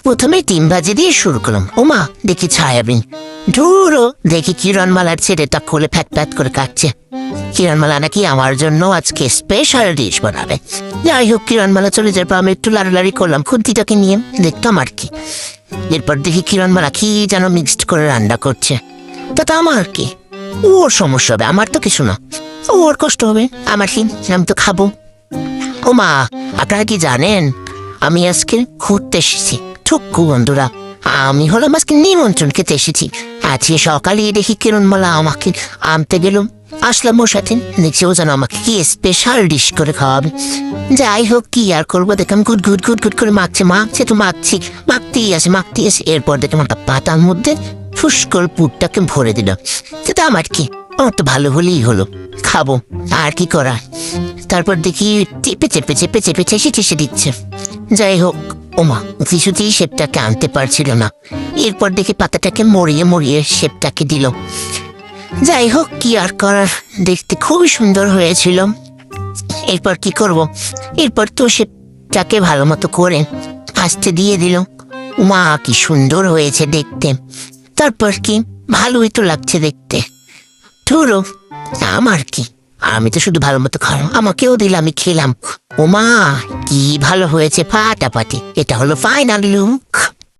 প্রথমে ডিম ভাজি দিয়ে শুরু করলাম। ওমা, দেখি ছায়াবিন। ধুরো, দেখি কিরণমালার ছেলেটা খোলে ফ্যাট ফ্যাট করে কাটছে। কিরণমালা নাকি আমার জন্য আজকে স্পেশাল ডিশ বানাবে। যাই হোক, কিরণমালা চলে যাওয়ার পর আমি একটু লাড়ালাড়ি করলাম খুন্তিটাকে নিয়ে, দেখতাম আর কি। এরপর দেখি কিরণমালা কি যেন মিক্সড করে রান্না করছে। তাতে আমার কি, ওর সমস্যা হবে, আমার তো কিছু না। ওর কষ্ট হবে, আমার কি, আমি তো খাবো। ও মা, আপনারা কি জানেন আমি আজকে ঘুরতে এসেছি? ঠুকু বন্ধুরা, আমি হলাম আজকে নিমন্ত্রণ খেতে এসেছি। আজকে সকালে দেখি কিরণমালা আমাকে আনতে গেল। আসলাম ওর সাথে, দেখছি ও যেন আমাকে কি স্পেশাল ডিশ করে খাওয়াবে। যাই হোক, কি আর করবো, দেখলাম গুট গুট গুট গুট করে মাখছে তো মাখতেই আছে। এরপর দেখলাম একটা পাতার মধ্যে ফুস করে পুরটাকে ভরে দিল। সেটা আমার কি, আমার তো ভালো হলেই হলো, খাবো, আর কি করা। তারপর দেখি চেপে চেপে চেপে চেপে ঠেসে ঠেসে দিচ্ছে। যাই হোক, ওমা, কিছুতেই শেপটাকে আনতে পারছিল না। এরপর দেখি পাতাটাকে মরিয়ে মরিয়ে শেপটাকে দিল। যাই হোক, কি আর করার, দেখতে খুবই সুন্দর হয়েছিল। এরপর কি করব, এরপর তো শেপটাকে ভালো মতো করে আস্তে দিয়ে দিল। মা, কি সুন্দর হয়েছে দেখতে। তারপর কি, ভালোই তো লাগছে দেখতে। ধুরো, আমার কি, আমি তো শুধু ভালো মতো খাওয়া, আমাকেও দিলাম, আমি খেলাম। ওমা, কি ভালো হয়েছে, ফাটাফাটি। এটা হলো ফাইনাল লুক।